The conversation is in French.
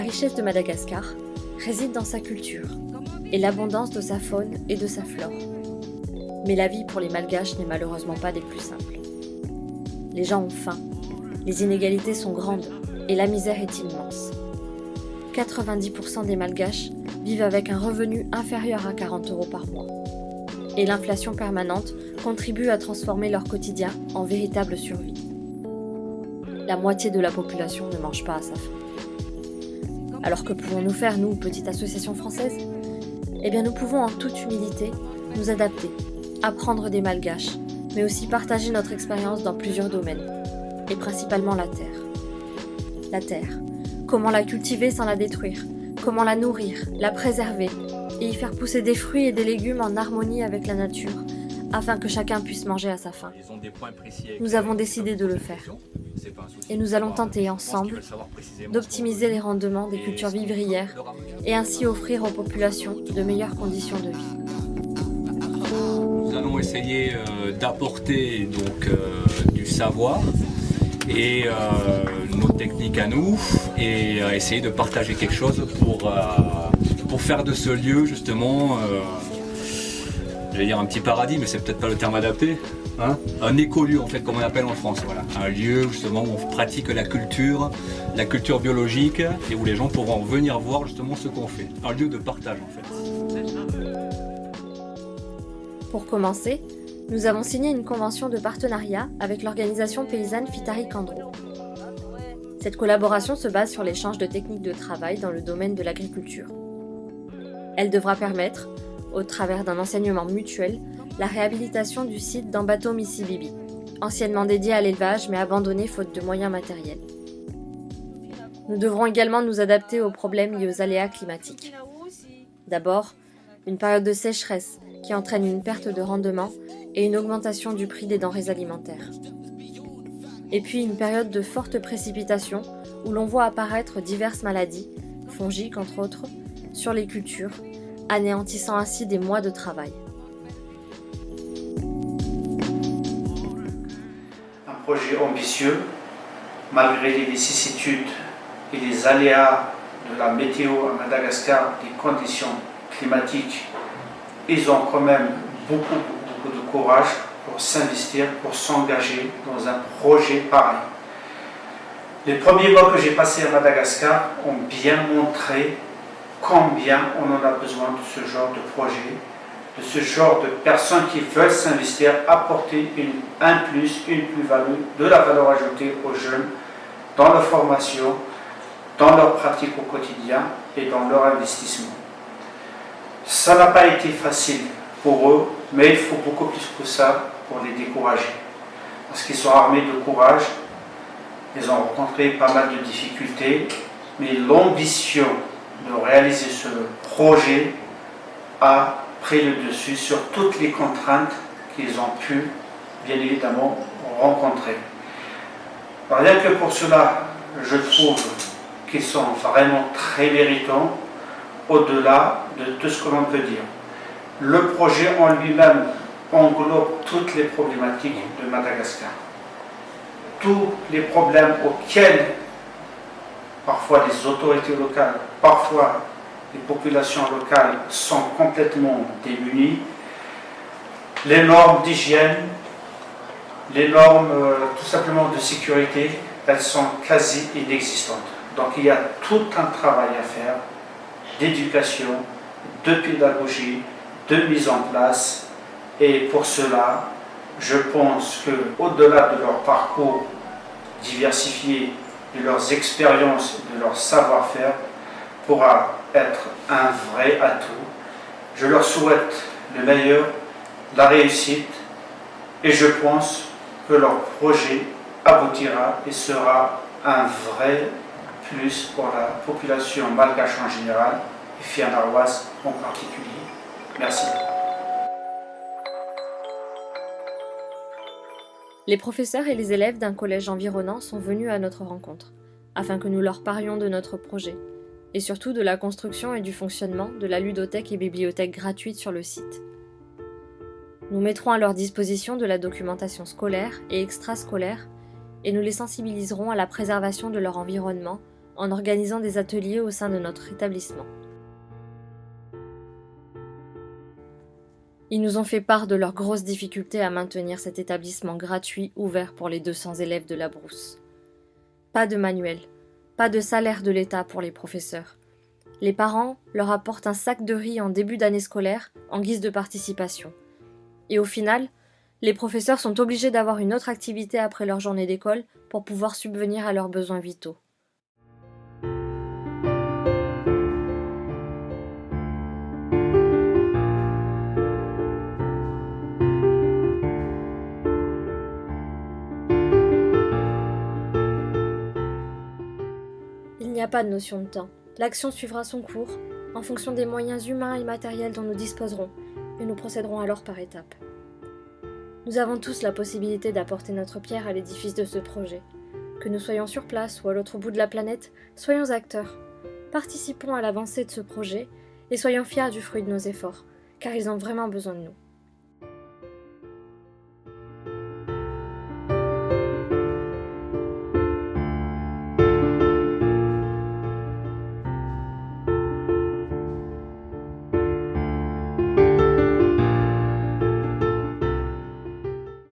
richesse de Madagascar réside dans sa culture et l'abondance de sa faune et de sa flore. Mais la vie pour les Malgaches n'est malheureusement pas des plus simples. Les gens ont faim, les inégalités sont grandes et la misère est immense. 90% des Malgaches vivent avec un revenu inférieur à 40 € par mois. Et l'inflation permanente contribue à transformer leur quotidien en véritable survie. La moitié de la population ne mange pas à sa faim. Alors que pouvons-nous faire, nous, petite association française ? Eh bien, nous pouvons en toute humilité nous adapter, apprendre des Malgaches, mais aussi partager notre expérience dans plusieurs domaines, et principalement la terre. La terre, comment la cultiver sans la détruire, comment la nourrir, la préserver, et y faire pousser des fruits et des légumes en harmonie avec la nature, afin que chacun puisse manger à sa faim. Nous avons décidé de le faire. Et nous allons tenter ensemble d'optimiser les rendements des cultures vivrières et ainsi offrir aux populations de meilleures conditions de vie. Nous allons essayer d'apporter donc du savoir et nos techniques à nous et essayer de partager quelque chose pour faire de ce lieu justement j'allais dire un petit paradis, mais c'est peut-être pas le terme adapté, hein, un écolieu en fait, comme on appelle en France, voilà, un lieu justement où on pratique la culture biologique et où les gens pourront venir voir justement ce qu'on fait, un lieu de partage en fait. Pour commencer, nous avons signé une convention de partenariat avec l'organisation paysanne Fitari Kandro. Cette collaboration se base sur l'échange de techniques de travail dans le domaine de l'agriculture. Elle devra permettre, au travers d'un enseignement mutuel, la réhabilitation du site d'Ambato Misibibi, anciennement dédié à l'élevage mais abandonné faute de moyens matériels. Nous devrons également nous adapter aux problèmes liés aux aléas climatiques. D'abord, une période de sécheresse qui entraîne une perte de rendement et une augmentation du prix des denrées alimentaires. Et puis une période de fortes précipitations où l'on voit apparaître diverses maladies, fongiques entre autres, sur les cultures, anéantissant ainsi des mois de travail. Un projet ambitieux, malgré les vicissitudes et les aléas de la météo à Madagascar, des conditions climatiques, ils ont quand même beaucoup de courage pour s'investir, pour s'engager dans un projet pareil. Les premiers mois que j'ai passés à Madagascar ont bien montré combien on en a besoin de ce genre de projet, de ce genre de personnes qui veulent s'investir, apporter un plus, une plus-value, de la valeur ajoutée aux jeunes dans leur formation, dans leur pratique au quotidien et dans leur investissement. Ça n'a pas été facile pour eux, mais il faut beaucoup plus que ça pour les décourager. Parce qu'ils sont armés de courage, ils ont rencontré pas mal de difficultés, mais l'ambition de réaliser ce projet a pris le dessus sur toutes les contraintes qu'ils ont pu, bien évidemment, rencontrer. Rien que pour cela, je trouve qu'ils sont vraiment très méritants, au-delà de tout ce que l'on peut dire. Le projet en lui-même englobe toutes les problématiques de Madagascar. Tous les problèmes auxquels parfois les autorités locales, parfois les populations locales sont complètement démunies. Les normes d'hygiène, les normes tout simplement de sécurité, elles sont quasi inexistantes. Donc il y a tout un travail à faire d'éducation, de pédagogie, de mise en place. Et pour cela, je pense qu'au-delà de leur parcours diversifié, de leurs expériences, de leur savoir-faire, pourra être un vrai atout. Je leur souhaite le meilleur, la réussite, et je pense que leur projet aboutira et sera un vrai plus pour la population malgache en général et fianarroise en particulier. Merci. Les professeurs et les élèves d'un collège environnant sont venus à notre rencontre, afin que nous leur parlions de notre projet, et surtout de la construction et du fonctionnement de la ludothèque et bibliothèque gratuite sur le site. Nous mettrons à leur disposition de la documentation scolaire et extrascolaire, et nous les sensibiliserons à la préservation de leur environnement en organisant des ateliers au sein de notre établissement. Ils nous ont fait part de leurs grosses difficultés à maintenir cet établissement gratuit ouvert pour les 200 élèves de la Brousse. Pas de manuel, pas de salaire de l'État pour les professeurs. Les parents leur apportent un sac de riz en début d'année scolaire en guise de participation. Et au final, les professeurs sont obligés d'avoir une autre activité après leur journée d'école pour pouvoir subvenir à leurs besoins vitaux. Il n'y a pas de notion de temps. L'action suivra son cours, en fonction des moyens humains et matériels dont nous disposerons, et nous procéderons alors par étapes. Nous avons tous la possibilité d'apporter notre pierre à l'édifice de ce projet. Que nous soyons sur place ou à l'autre bout de la planète, soyons acteurs. Participons à l'avancée de ce projet et soyons fiers du fruit de nos efforts, car ils ont vraiment besoin de nous.